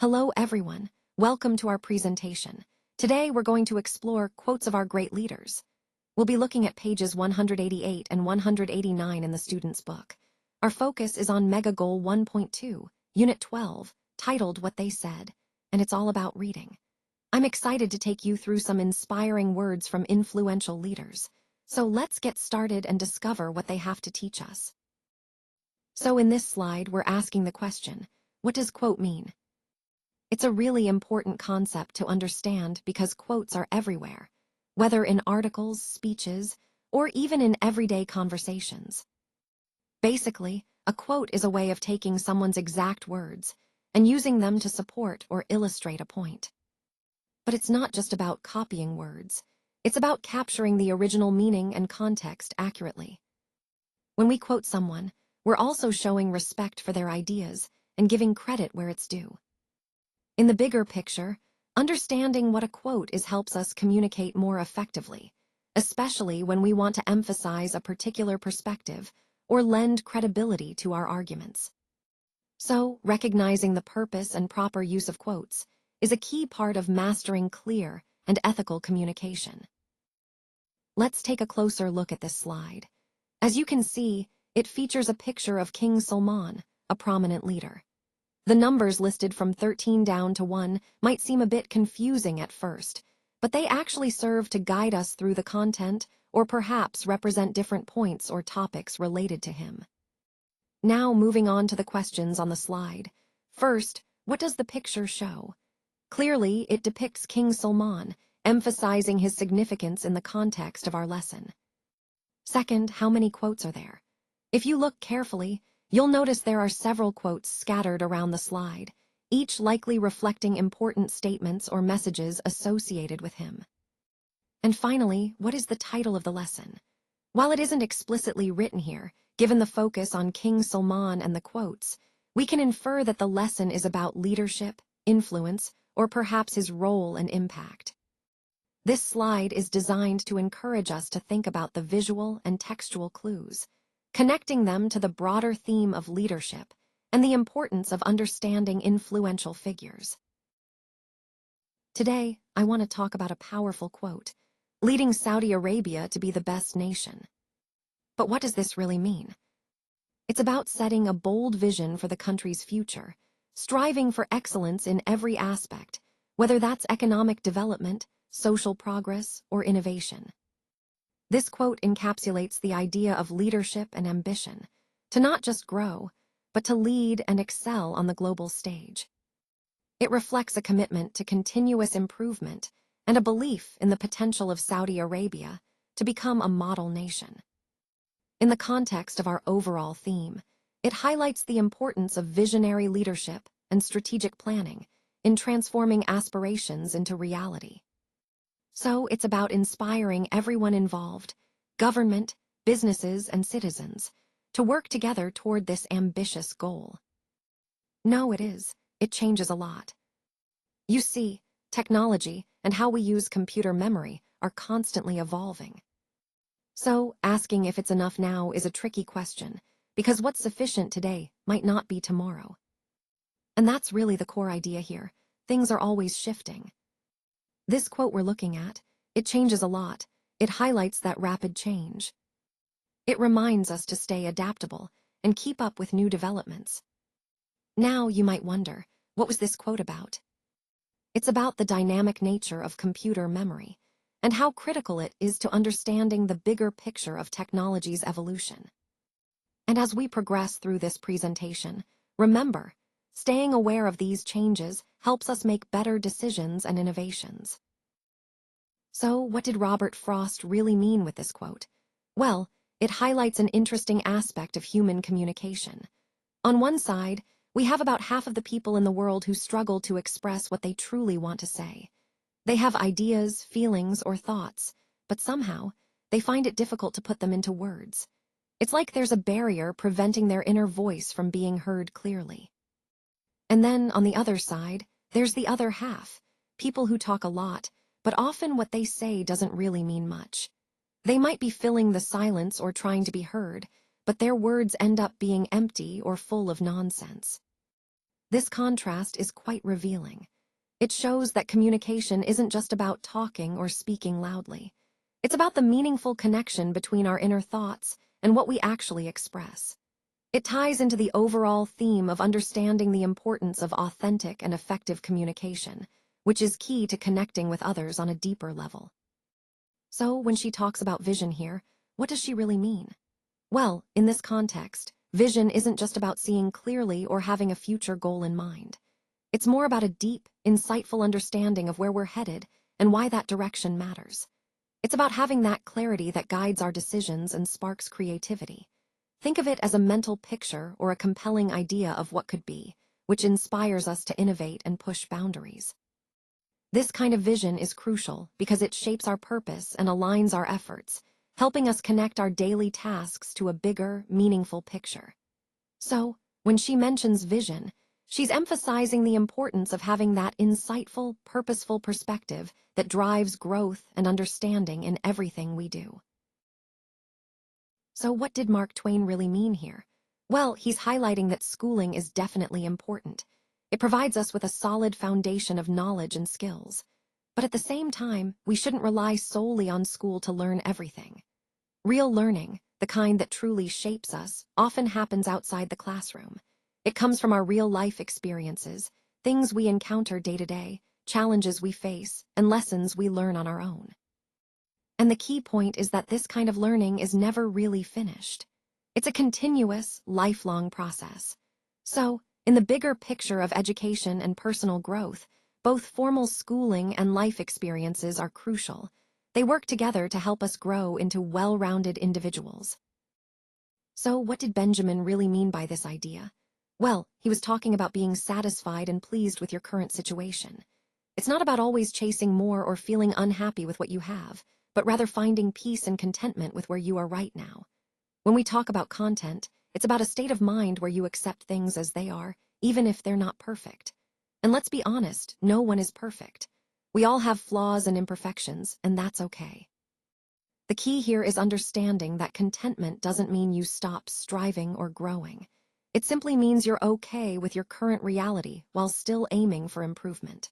Hello everyone, welcome to our presentation. Today we're going to explore quotes of our great leaders. We'll be looking at pages 188 and 189 in the student's book. Our focus is on Mega Goal 1.2, Unit 12, titled What They Said, and it's all about reading. I'm excited to take you through some inspiring words from influential leaders. So let's get started and discover what they have to teach us. So in this slide, we're asking the question, what does quote mean? It's a really important concept to understand because quotes are everywhere, whether in articles, speeches, or even in everyday conversations. Basically, a quote is a way of taking someone's exact words and using them to support or illustrate a point. But it's not just about copying words. It's about capturing the original meaning and context accurately. When we quote someone, we're also showing respect for their ideas and giving credit where it's due. In the bigger picture, understanding what a quote is helps us communicate more effectively, especially when we want to emphasize a particular perspective or lend credibility to our arguments. So, recognizing the purpose and proper use of quotes is a key part of mastering clear and ethical communication. Let's take a closer look at this slide. As you can see, it features a picture of King Salman, a prominent leader. The numbers listed from 13 down to 1 might seem a bit confusing at first, but they actually serve to guide us through the content or perhaps represent different points or topics related to him. Now moving on to the questions on the slide. First, what does the picture show? Clearly, it depicts King Salman, emphasizing his significance in the context of our lesson. Second, how many quotes are there? If you look carefully, you'll notice there are several quotes scattered around the slide, each likely reflecting important statements or messages associated with him. And finally, what is the title of the lesson? While it isn't explicitly written here, given the focus on King Salman and the quotes, we can infer that the lesson is about leadership, influence, or perhaps his role and impact. This slide is designed to encourage us to think about the visual and textual clues, connecting them to the broader theme of leadership and the importance of understanding influential figures. Today, I want to talk about a powerful quote, leading Saudi Arabia to be the best nation. But what does this really mean? It's about setting a bold vision for the country's future, striving for excellence in every aspect, whether that's economic development, social progress, or innovation. This quote encapsulates the idea of leadership and ambition, to not just grow, but to lead and excel on the global stage. It reflects a commitment to continuous improvement and a belief in the potential of Saudi Arabia to become a model nation. In the context of our overall theme, it highlights the importance of visionary leadership and strategic planning in transforming aspirations into reality. So it's about inspiring everyone involved, government, businesses, and citizens, to work together toward this ambitious goal. No, it changes a lot. You see, technology and how we use computer memory are constantly evolving. So, asking if it's enough now is a tricky question, because what's sufficient today might not be tomorrow. And that's really the core idea here. Things are always shifting. This quote we're looking at, it changes a lot. It highlights that rapid change. It reminds us to stay adaptable and keep up with new developments. Now you might wonder, what was this quote about? It's about the dynamic nature of computer memory and how critical it is to understanding the bigger picture of technology's evolution. And as we progress through this presentation, remember, staying aware of these changes helps us make better decisions and innovations. So, what did Robert Frost really mean with this quote? Well, it highlights an interesting aspect of human communication. On one side, we have about half of the people in the world who struggle to express what they truly want to say. They have ideas, feelings, or thoughts, but somehow, they find it difficult to put them into words. It's like there's a barrier preventing their inner voice from being heard clearly. And then, on the other side, there's the other half, people who talk a lot, but often what they say doesn't really mean much. They might be filling the silence or trying to be heard, but their words end up being empty or full of nonsense. This contrast is quite revealing. It shows that communication isn't just about talking or speaking loudly. It's about the meaningful connection between our inner thoughts and what we actually express. It ties into the overall theme of understanding the importance of authentic and effective communication, which is key to connecting with others on a deeper level. So, when she talks about vision here, what does she really mean? Well, in this context, vision isn't just about seeing clearly or having a future goal in mind. It's more about a deep, insightful understanding of where we're headed and why that direction matters. It's about having that clarity that guides our decisions and sparks creativity. Think of it as a mental picture or a compelling idea of what could be, which inspires us to innovate and push boundaries. This kind of vision is crucial because it shapes our purpose and aligns our efforts, helping us connect our daily tasks to a bigger, meaningful picture. So, when she mentions vision, she's emphasizing the importance of having that insightful, purposeful perspective that drives growth and understanding in everything we do. So what did Mark Twain really mean here? Well, he's highlighting that schooling is definitely important. It provides us with a solid foundation of knowledge and skills. But at the same time, we shouldn't rely solely on school to learn everything. Real learning, the kind that truly shapes us, often happens outside the classroom. It comes from our real-life experiences, things we encounter day to day, challenges we face, and lessons we learn on our own. And the key point is that this kind of learning is never really finished. It's a continuous, lifelong process. So, in the bigger picture of education and personal growth, both formal schooling and life experiences are crucial. They work together to help us grow into well-rounded individuals. So, what did Benjamin really mean by this idea? Well, he was talking about being satisfied and pleased with your current situation. It's not about always chasing more or feeling unhappy with what you have, but rather finding peace and contentment with where you are right now. When we talk about content, it's about a state of mind where you accept things as they are, even if they're not perfect. And let's be honest, no one is perfect. We all have flaws and imperfections, and that's okay. The key here is understanding that contentment doesn't mean you stop striving or growing. It simply means you're okay with your current reality while still aiming for improvement.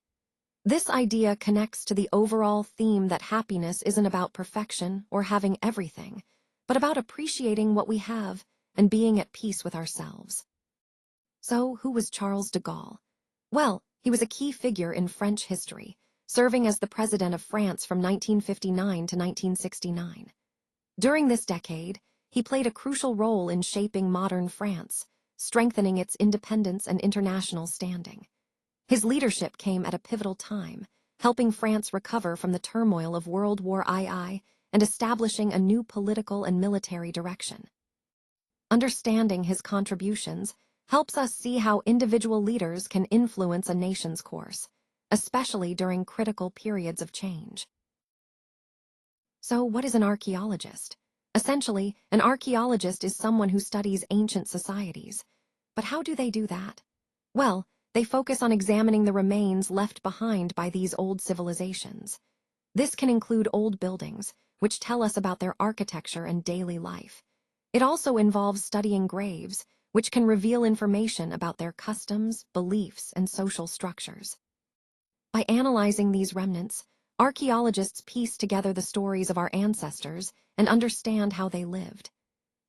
This idea connects to the overall theme that happiness isn't about perfection or having everything, but about appreciating what we have and being at peace with ourselves. So, who was Charles de Gaulle? Well, he was a key figure in French history, serving as the president of France from 1959 to 1969. During this decade, he played a crucial role in shaping modern France, strengthening its independence and international standing. His leadership came at a pivotal time, helping France recover from the turmoil of World War II and establishing a new political and military direction. Understanding his contributions helps us see how individual leaders can influence a nation's course, especially during critical periods of change. So, what is an archaeologist? Essentially, an archaeologist is someone who studies ancient societies. But how do they do that? Well, they focus on examining the remains left behind by these old civilizations. This can include old buildings, which tell us about their architecture and daily life. It also involves studying graves, which can reveal information about their customs, beliefs, and social structures. By analyzing these remnants, archaeologists piece together the stories of our ancestors and understand how they lived.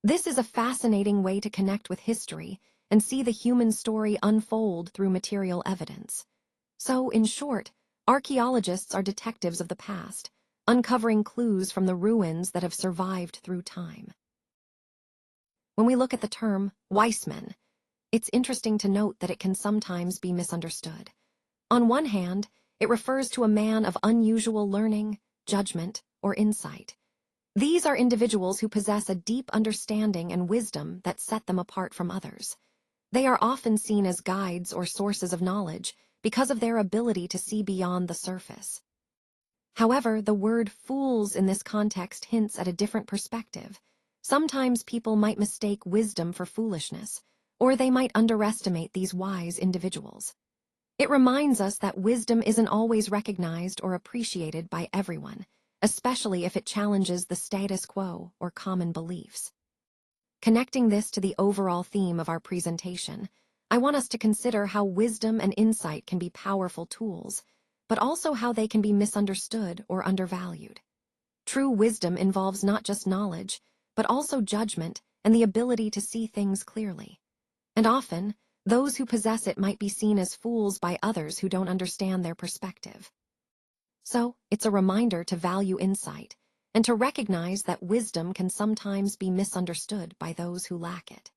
This is a fascinating way to connect with history and see the human story unfold through material evidence. So, in short, archaeologists are detectives of the past, uncovering clues from the ruins that have survived through time. When we look at the term Weissman, it's interesting to note that it can sometimes be misunderstood. On one hand, it refers to a man of unusual learning, judgment, or insight. These are individuals who possess a deep understanding and wisdom that set them apart from others. They are often seen as guides or sources of knowledge because of their ability to see beyond the surface. However, the word fools in this context hints at a different perspective. Sometimes people might mistake wisdom for foolishness, or they might underestimate these wise individuals. It reminds us that wisdom isn't always recognized or appreciated by everyone, especially if it challenges the status quo or common beliefs. Connecting this to the overall theme of our presentation, I want us to consider how wisdom and insight can be powerful tools, but also how they can be misunderstood or undervalued. True wisdom involves not just knowledge, but also judgment and the ability to see things clearly. And often, those who possess it might be seen as fools by others who don't understand their perspective. So, it's a reminder to value insight and to recognize that wisdom can sometimes be misunderstood by those who lack it.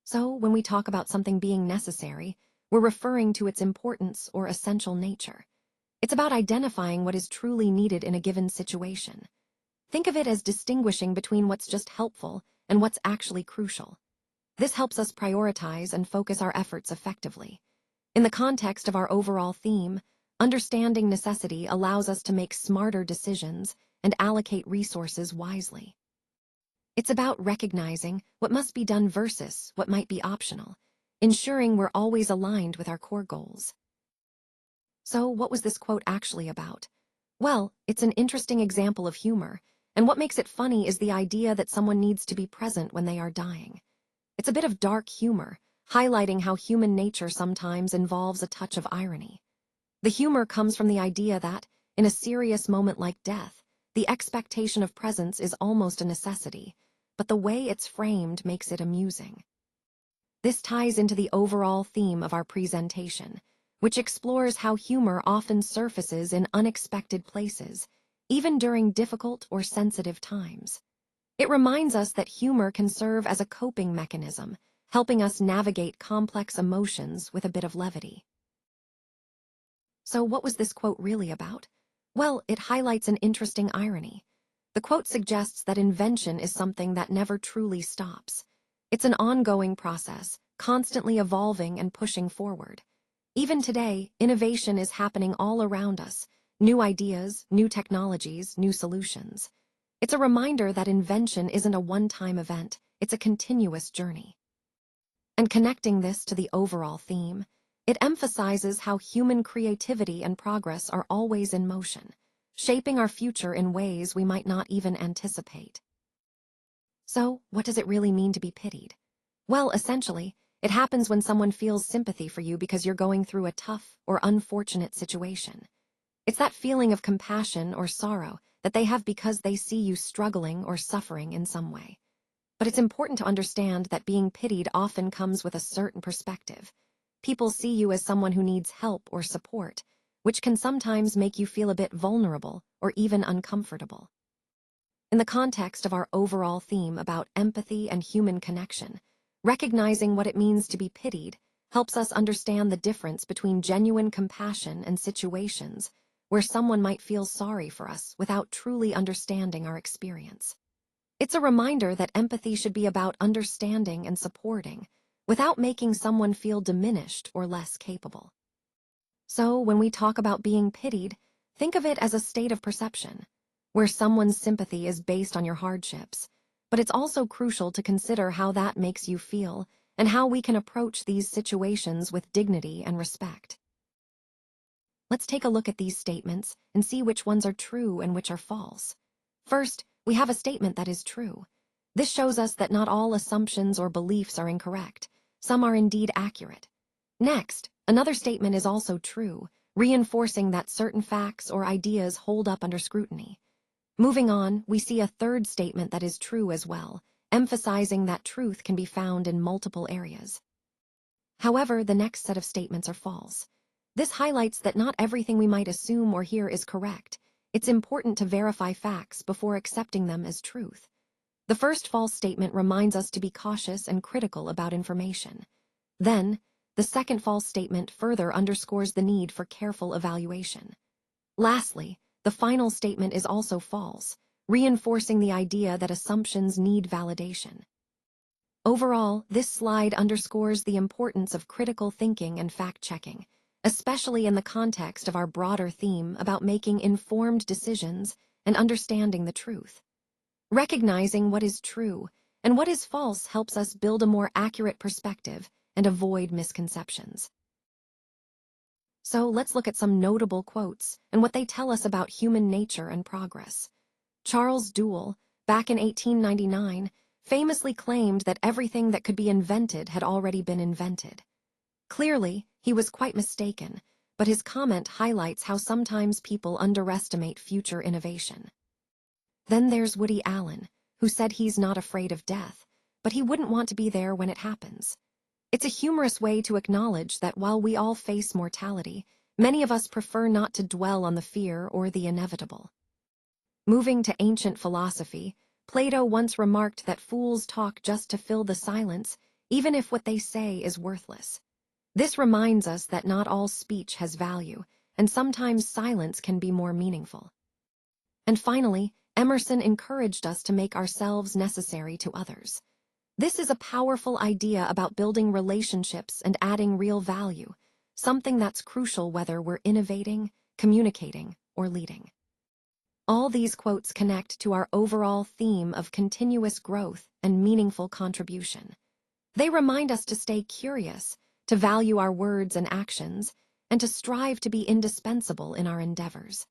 So, when we talk about something being necessary, we're referring to its importance or essential nature. It's about identifying what is truly needed in a given situation. Think of it as distinguishing between what's just helpful and what's actually crucial. This helps us prioritize and focus our efforts effectively. In the context of our overall theme, understanding necessity allows us to make smarter decisions and allocate resources wisely. It's about recognizing what must be done versus what might be optional, ensuring we're always aligned with our core goals. So, what was this quote actually about? Well, it's an interesting example of humor, and what makes it funny is the idea that someone needs to be present when they are dying. It's a bit of dark humor, highlighting how human nature sometimes involves a touch of irony. The humor comes from the idea that, in a serious moment like death, the expectation of presence is almost a necessity, but the way it's framed makes it amusing. This ties into the overall theme of our presentation, which explores how humor often surfaces in unexpected places, even during difficult or sensitive times. It reminds us that humor can serve as a coping mechanism, helping us navigate complex emotions with a bit of levity. So, what was this quote really about? Well, it highlights an interesting irony. The quote suggests that invention is something that never truly stops. It's an ongoing process, constantly evolving and pushing forward. Even today, innovation is happening all around us. New ideas, new technologies, new solutions. It's a reminder that invention isn't a one-time event, it's a continuous journey. And connecting this to the overall theme, it emphasizes how human creativity and progress are always in motion, shaping our future in ways we might not even anticipate. So, what does it really mean to be pitied? Well, essentially, it happens when someone feels sympathy for you because you're going through a tough or unfortunate situation. It's that feeling of compassion or sorrow that they have because they see you struggling or suffering in some way. But it's important to understand that being pitied often comes with a certain perspective. People see you as someone who needs help or support, which can sometimes make you feel a bit vulnerable or even uncomfortable. In the context of our overall theme about empathy and human connection, recognizing what it means to be pitied helps us understand the difference between genuine compassion and situations where someone might feel sorry for us without truly understanding our experience. It's a reminder that empathy should be about understanding and supporting, without making someone feel diminished or less capable. So, when we talk about being pitied, think of it as a state of perception, where someone's sympathy is based on your hardships, but it's also crucial to consider how that makes you feel and how we can approach these situations with dignity and respect. Let's take a look at these statements and see which ones are true and which are false. First, we have a statement that is true. This shows us that not all assumptions or beliefs are incorrect. Some are indeed accurate. Next, another statement is also true, reinforcing that certain facts or ideas hold up under scrutiny. Moving on, we see a third statement that is true as well, emphasizing that truth can be found in multiple areas. However, the next set of statements are false. This highlights that not everything we might assume or hear is correct. It's important to verify facts before accepting them as truth. The first false statement reminds us to be cautious and critical about information. Then, the second false statement further underscores the need for careful evaluation. Lastly, the final statement is also false, reinforcing the idea that assumptions need validation. Overall, this slide underscores the importance of critical thinking and fact-checking, especially in the context of our broader theme about making informed decisions and understanding the truth. Recognizing what is true and what is false helps us build a more accurate perspective and avoid misconceptions. So let's look at some notable quotes and what they tell us about human nature and progress. Charles Duell, back in 1899, famously claimed that everything that could be invented had already been invented. Clearly, he was quite mistaken, but his comment highlights how sometimes people underestimate future innovation. Then there's Woody Allen, who said he's not afraid of death, but he wouldn't want to be there when it happens. It's a humorous way to acknowledge that while we all face mortality, many of us prefer not to dwell on the fear or the inevitable. Moving to ancient philosophy, Plato once remarked that fools talk just to fill the silence, even if what they say is worthless. This reminds us that not all speech has value, and sometimes silence can be more meaningful. And finally, Emerson encouraged us to make ourselves necessary to others. This is a powerful idea about building relationships and adding real value, something that's crucial whether we're innovating, communicating, or leading. All these quotes connect to our overall theme of continuous growth and meaningful contribution. They remind us to stay curious, to value our words and actions, and to strive to be indispensable in our endeavors.